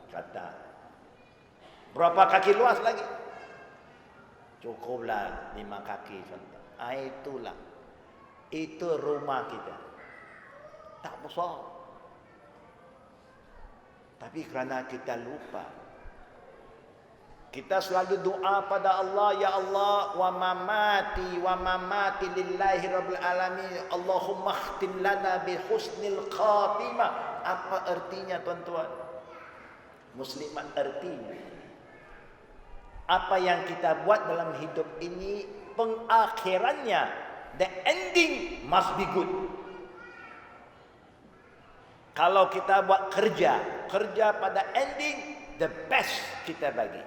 kata. Berapa kaki luas lagi? Cukuplah 5 kaki contoh. Itulah. Itu rumah kita. Tak besar. Tapi kerana kita lupa, kita selalu doa pada Allah, ya Allah, wa mamati lillahi rabbil alamin, Allahumma khtim lana bi husnil khatimah. Apa artinya tuan-tuan? Muslimat, artinya apa yang kita buat dalam hidup ini, pengakhirannya, the ending must be good. Kalau kita buat kerja pada ending, the best kita bagi.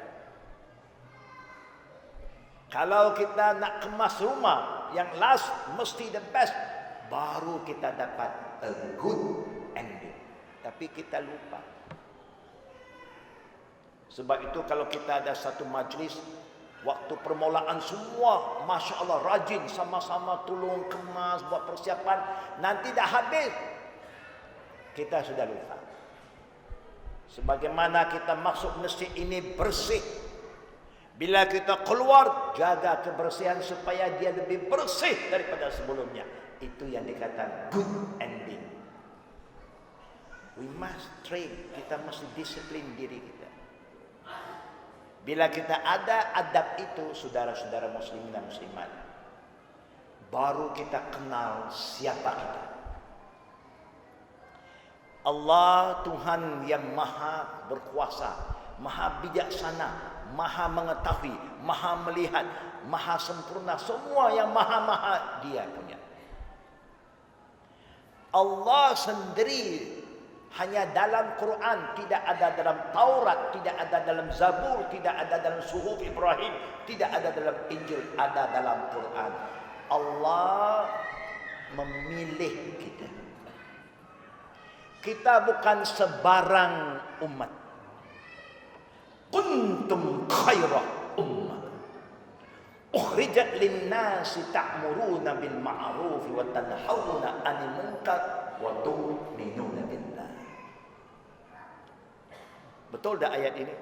Kalau kita nak kemas rumah, yang last mesti the best, baru kita dapat a good ending. Tapi kita lupa. Sebab itu kalau kita ada satu majlis, waktu permulaan semua, Masya Allah, rajin, sama-sama tolong kemas, buat persiapan, nanti dah habis, kita sudah lupa. Sebagaimana kita masuk masjid ini bersih, bila kita keluar, jaga kebersihan supaya dia lebih bersih daripada sebelumnya. Itu yang dikatakan good ending. We must train. Kita mesti disiplin diri kita. Bila kita ada adab itu, saudara-saudara muslimin dan muslimat, baru kita kenal siapa kita. Allah Tuhan yang maha berkuasa, maha bijaksana, maha mengetahui, maha melihat, maha sempurna, semua yang maha-maha dia punya. Allah sendiri hanya dalam Quran, tidak ada dalam Taurat, tidak ada dalam Zabur, tidak ada dalam Suhuf Ibrahim, tidak ada dalam Injil, ada dalam Quran. Allah memilih kita. Kita bukan sebarang umat. Kuntum khaira ummah ukhrijat lin-nasi ta'muruna bil ma'ruf wa tanhauna 'anil munkar wa tu'minuna billah. Betul tak ayat ini?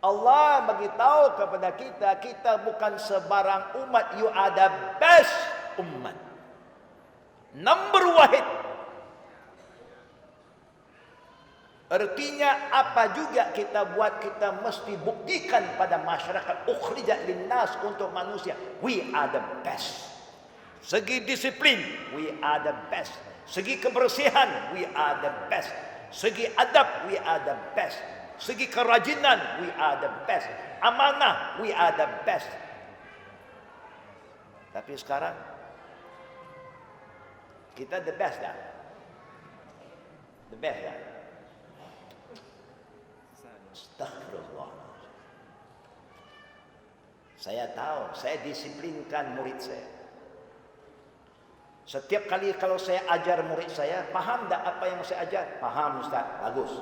Allah bagi tahu kepada kita, kita bukan sebarang umat, you are the best umat. Number wahid. Artinya apa juga kita buat, kita mesti buktikan pada masyarakat, ukhrijat linnas, untuk manusia, we are the best. Segi disiplin, we are the best. Segi kebersihan, we are the best. Segi adab, we are the best. Segi kerajinan, we are the best. Amanah, we are the best. Tapi sekarang kita the best dah. The best dah. Astagfirullah. Saya tahu, saya disiplinkan murid saya. Setiap kali kalau saya ajar murid saya, faham tak apa yang saya ajar? Faham Ustaz, bagus.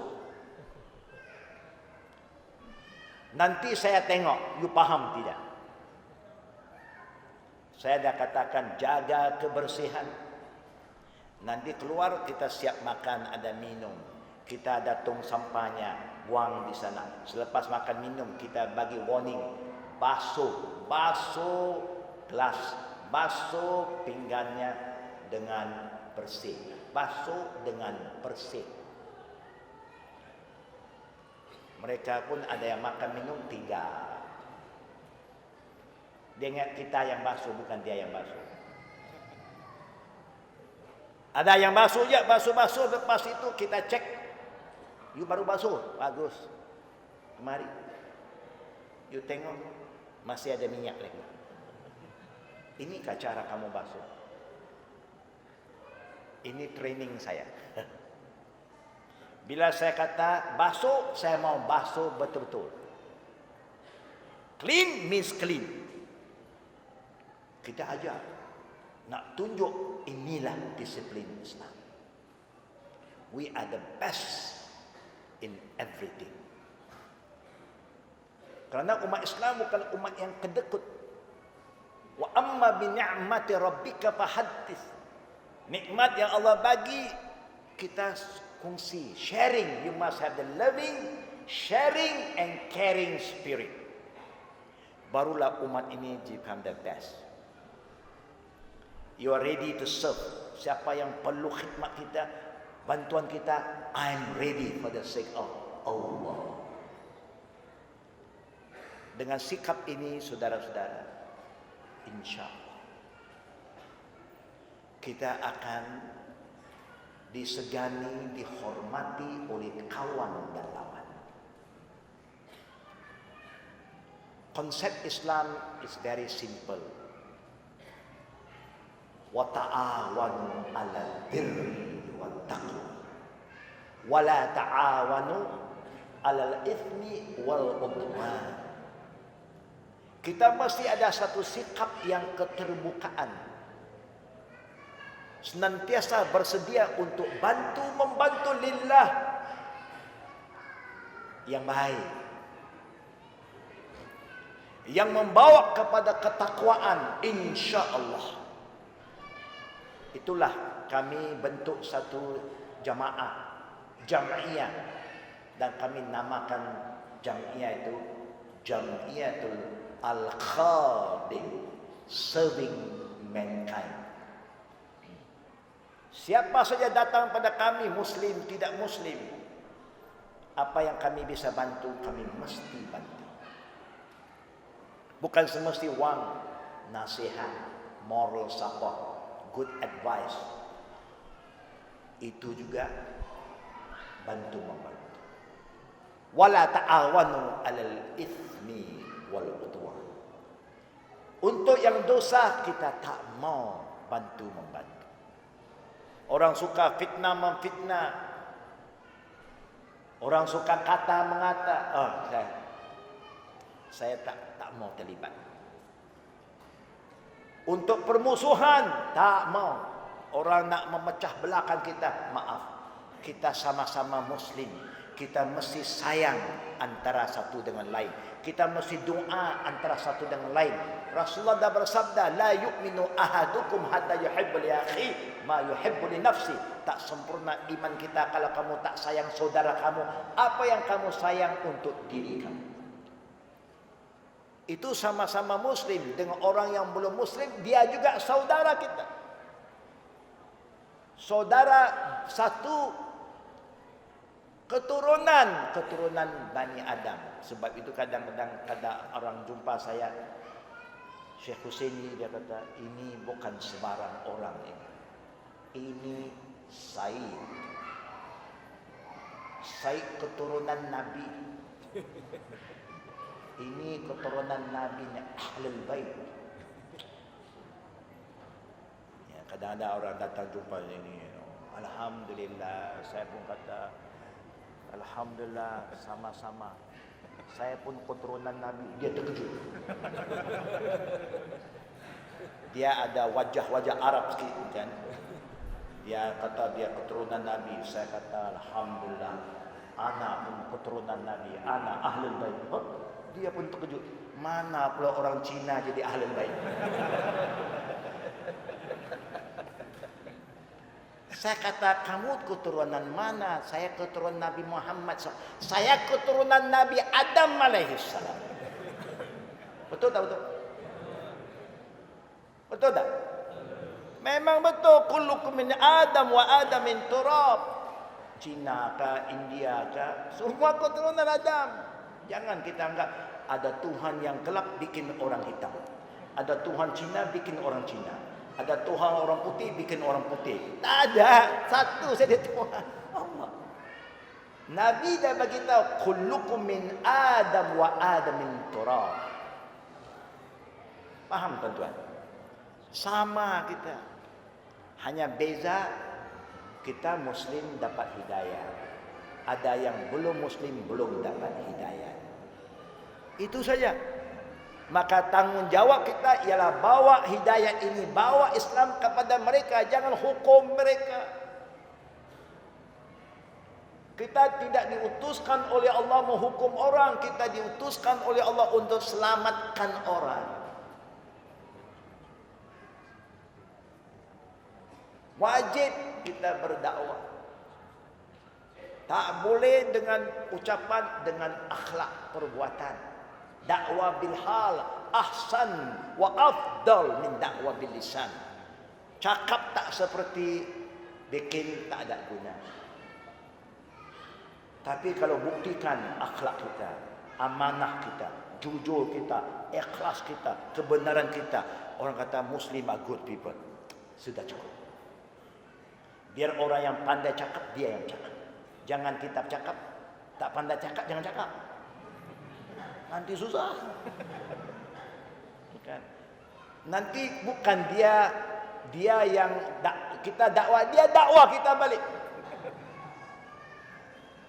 Nanti saya tengok, you faham tidak? Saya dah katakan jaga kebersihan. Nanti keluar kita siap makan, ada minum. Kita ada tong sampahnya, buang di sana. Selepas makan minum kita bagi warning, basuh gelas, basuh pinggannya dengan bersih, basuh dengan bersih. Mereka pun ada yang makan minum tinggal. Dia ingat kita yang basuh, bukan dia yang basuh. Ada yang basuh je, basuh. Lepas itu kita cek, you baru basuh, bagus. Mari, you tengok, masih ada minyak lagi. Inikah cara kamu basuh? Ini training saya. Bila saya kata basuh, saya mau basuh betul-betul. Clean means clean. Kita ajar, nak tunjuk inilah disiplin Islam. We are the best in everything. Kerana umat Islam bukan umat yang kedekut. Wa amma bi ni'mati rabbika fahaddits. Nikmat yang Allah bagi, kita kongsi, sharing. You must have the loving, sharing and caring spirit. Barulah umat ini become the best. You are ready to serve. Siapa yang perlu khidmat kita, bantuan kita, I'm ready for the sake of Allah. Dengan sikap ini, saudara-saudara, insya-Allah kita akan disegani, dihormati oleh kawan dan lawan. Konsep Islam is very simple. Wa ta'awanu 'alal birri wat taqwa wa la ta'awanu 'alal itsmi wal 'udwan. Kita mesti ada satu sikap yang keterbukaan. Senantiasa bersedia untuk membantu lillah yang baik, yang membawa kepada ketakwaan, insya-Allah. Itulah kami bentuk satu jamaah, jam'iyah, dan kami namakan jam'iyah itu Jam'iyatul Al-Khadim, serving mankind. Siapa saja datang pada kami, muslim, tidak muslim, apa yang kami bisa bantu, kami mesti bantu. Bukan semesti wang, nasihat, moral support, good advice. Itu juga bantu membantu. Wala ta'awanu 'alal itsmi wal 'udwan. Untuk yang dosa kita tak mau bantu membantu. Orang suka fitnah memfitnah. Orang suka kata mengata. Saya tak mau terlibat. Untuk permusuhan tak mau. Orang nak memecah belahkan kita, maaf. Kita sama-sama muslim. Kita mesti sayang antara satu dengan lain. Kita mesti doa antara satu dengan lain. Rasulullah dah bersabda, la yu'minu ahadukum hatta yuhibbu li akhi ma yuhibbu li nafsi. Tak sempurna iman kita kalau kamu tak sayang saudara kamu apa yang kamu sayang untuk diri kamu. Itu sama-sama muslim. Dengan orang yang belum muslim, dia juga saudara kita. Saudara satu keturunan Bani Adam. Sebab itu kadang-kadang kada orang jumpa saya, Syekh Husaini, dia kata, ini bukan sembarang orang ini. Ini Said keturunan Nabi. Ini keturunan Nabi Ahlul Bait. Ya, kadang-kadang orang datang jumpa ini, alhamdulillah, saya pun kata alhamdulillah, sama-sama. Saya pun keturunan Nabi. Dia terkejut. Dia ada wajah-wajah Arab sikit kan. Dia kata dia keturunan Nabi. Saya kata alhamdulillah, ana pun keturunan Nabi, ana Ahlul Bait. Dia pun terkejut. Mana pula orang Cina jadi Ahlul Bait? Saya kata, kamu keturunan mana? Saya keturunan Nabi Muhammad. Saya keturunan Nabi Adam alaihissalam. Betul tak betul? Betul tak? Memang betul. Kullukum min Adam wa Adam min turab. Cina kah, India kah, semua keturunan Adam. Jangan kita anggap ada Tuhan yang gelap bikin orang hitam. Ada Tuhan Cina bikin orang Cina. Ada Tuhan orang putih bikin orang putih. Tak ada. Satu saja Tuhan, Allah. Nabi dah bagi tahu, kullukum min Adam wa Adam min turab. Faham tuan-tuan? Sama kita. Hanya beza kita Muslim dapat hidayah. Ada yang belum Muslim belum dapat hidayah. Itu saja. Maka tanggungjawab kita ialah bawa hidayah ini, bawa Islam kepada mereka, jangan hukum mereka. Kita tidak diutuskan oleh Allah menghukum orang, kita diutuskan oleh Allah untuk selamatkan orang. Wajib kita berdakwah. Tak boleh dengan ucapan, dengan akhlak perbuatan. Dakwah bil hal ahsan wa afdal min dakwah bil lisan. Cakap tak seperti bikin tak ada guna. Tapi kalau buktikan akhlak kita, amanah kita, jujur kita, ikhlas kita, kebenaran kita, orang kata Muslim are good people. Sudah cukup. Biar orang yang pandai cakap, dia yang cakap. Jangan kita cakap, tak pandai cakap, jangan cakap. Nanti susah. Bukan. Nanti bukan dia yang kita dakwah, dia dakwah kita balik.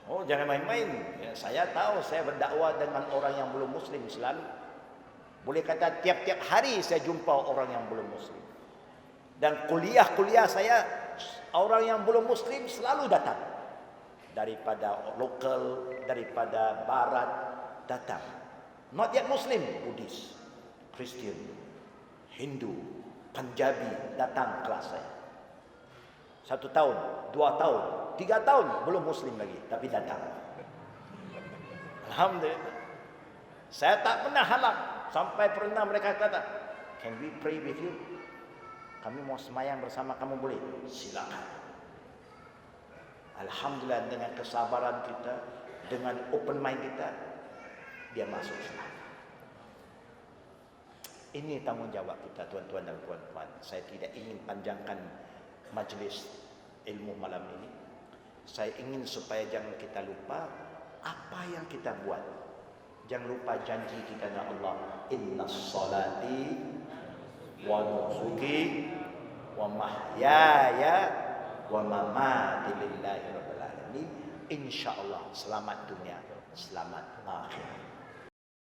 Oh, jangan main-main. Ya, saya tahu saya berdakwah dengan orang yang belum Muslim selalu. Boleh kata tiap-tiap hari saya jumpa orang yang belum Muslim. Dan kuliah-kuliah saya orang yang belum Muslim selalu datang. Daripada lokal, daripada barat datang. Not yet Muslim, Buddhis, Christian, Hindu, Punjabi datang kelas saya. 1 tahun, 2 tahun, 3 tahun belum Muslim lagi, tapi datang. Alhamdulillah. Saya tak pernah halang. Sampai pernah mereka kata, can we pray with you? Kami mau semayang bersama kamu, boleh? Silakan. Alhamdulillah, dengan kesabaran kita, dengan open mind kita, dia masuk Islam. Ini tanggungjawab kita, tuan-tuan dan puan-puan. Saya tidak ingin panjangkan majlis ilmu malam ini. Saya ingin supaya jangan kita lupa apa yang kita buat. Jangan lupa janji kita dengan Allah. Innas salati wa nusuki wa mahyaya wa mamati lillahi rabbil alamin. InsyaAllah selamat dunia, selamat akhirat.